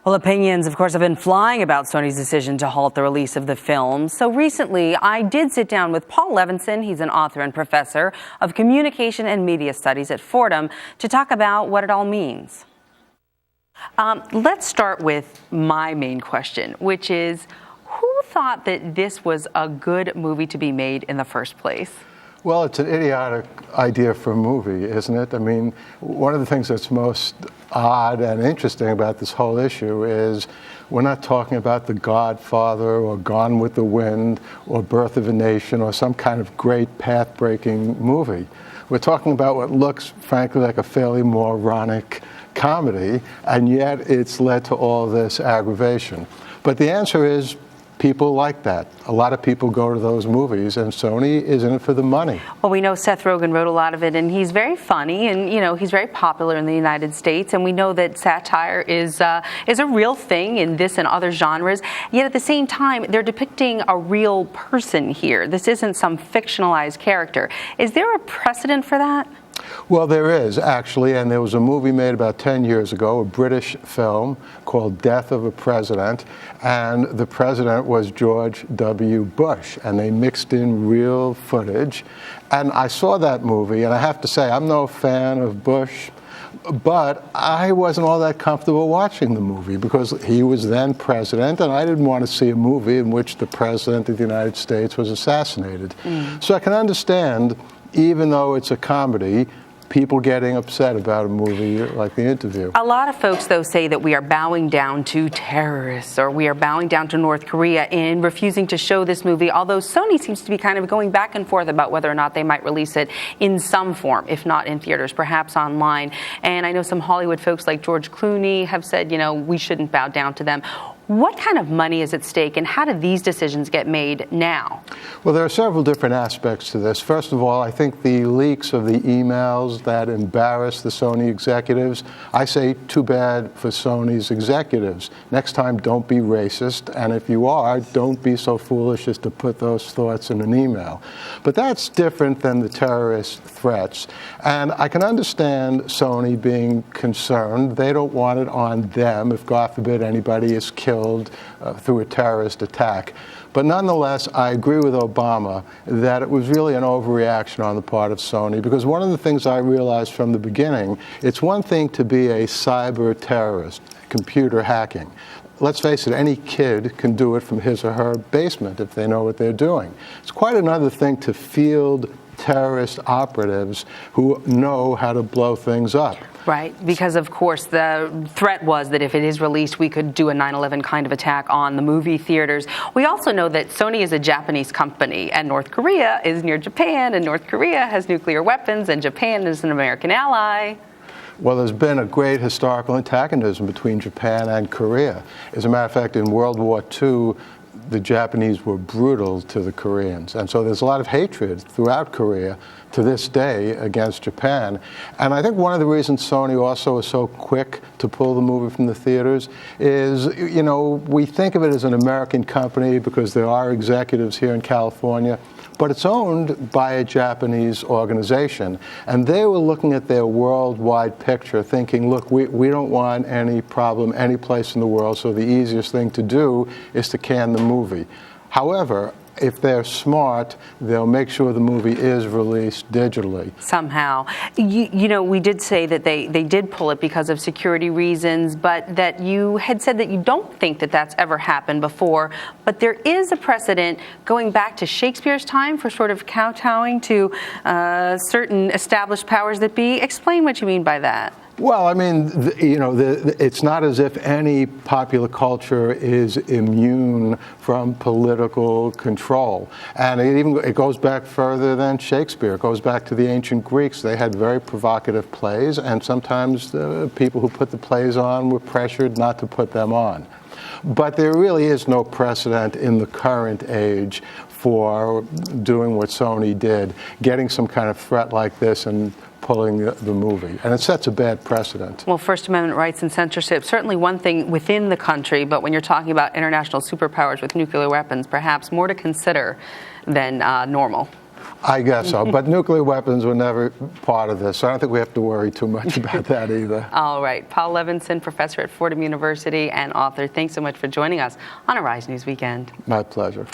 Well, opinions, of course, have been flying about Sony's decision to halt the release of the film. So recently, I did sit down with Paul Levinson. He's an author and professor of communication and media studies at Fordham to talk about what it all means. Let's start with my main question, which is, who thought that this was a good movie to be made in the first place? Well, it's an idiotic idea for a movie, isn't it? I mean, one of the things that's most odd and interesting about this whole issue is we're not talking about The Godfather or Gone with the Wind or Birth of a Nation or some kind of great path-breaking movie. We're talking about what looks, frankly, like a fairly moronic comedy, and yet it's led to all this aggravation. But the answer is, people like that. A lot of people go to those movies, and Sony is in it for the money. Well, we know Seth Rogen wrote a lot of it, and he's very funny, and he's very popular in the United States. And we know that satire is a real thing in this and other genres. Yet at the same time, they're depicting a real person here. This isn't some fictionalized character. Is there a precedent for that? Well, there is, actually, and there was a movie made about 10 years ago, a British film called Death of a President, and the president was George W. Bush, and they mixed in real footage. And I saw that movie, and I have to say, I'm no fan of Bush, but I wasn't all that comfortable watching the movie because he was then president, and I didn't want to see a movie in which the president of the United States was assassinated. So I can understand, even though it's a comedy, people getting upset about a movie like The Interview. A lot of folks, though, say that we are bowing down to terrorists or we are bowing down to North Korea in refusing to show this movie, although Sony seems to be kind of going back and forth about whether or not they might release it in some form, if not in theaters, perhaps online. And I know some Hollywood folks like George Clooney have said, we shouldn't bow down to them. What kind of money is at stake, and how do these decisions get made now? Well, there are several different aspects to this. First of all, I think the leaks of the emails that embarrassed the Sony executives, I say too bad for Sony's executives. Next time, don't be racist, and if you are, don't be so foolish as to put those thoughts in an email. But that's different than the terrorist threats, and I can understand Sony being concerned. They don't want it on them if, God forbid, anybody is killed through a terrorist attack. But nonetheless, I agree with Obama that it was really an overreaction on the part of Sony, because one of the things I realized from the beginning, it's one thing to be a cyber terrorist, computer hacking. Let's face it, any kid can do it from his or her basement if they know what they're doing. It's quite another thing to field terrorist operatives who know how to blow things up. Right, because of course the threat was that if it is released, we could do a 9/11 kind of attack on the movie theaters. We also know that Sony is a Japanese company, and North Korea is near Japan, and North Korea has nuclear weapons, and Japan is an American ally. Well, there's been a great historical antagonism between Japan and Korea. As a matter of fact, in World War II, the Japanese were brutal to the Koreans. And so there's a lot of hatred throughout Korea to this day against Japan. And I think one of the reasons Sony also is so quick to pull the movie from the theaters is, we think of it as an American company because there are executives here in California, but it's owned by a Japanese organization. And they were looking at their worldwide picture thinking, look, we don't want any problem any place in the world, so the easiest thing to do is to can the movie. However, if they're smart, they'll make sure the movie is released digitally. Somehow. We did say that they did pull it because of security reasons, but that you had said that you don't think that that's ever happened before. But there is a precedent going back to Shakespeare's time for sort of kowtowing to certain established powers that be. Explain what you mean by that. Well, I mean, it's not as if any popular culture is immune from political control. And it goes back further than Shakespeare. It goes back to the ancient Greeks. They had very provocative plays, and sometimes the people who put the plays on were pressured not to put them on. But there really is no precedent in the current age for doing what Sony did, getting some kind of threat like this and pulling the movie. And it sets a bad precedent. Well, First Amendment rights and censorship, certainly one thing within the country, but when you're talking about international superpowers with nuclear weapons, perhaps more to consider than normal. I guess so, but nuclear weapons were never part of this, so I don't think we have to worry too much about that either. All right. Paul Levinson, professor at Fordham University and author, thanks so much for joining us on Arise News Weekend. My pleasure.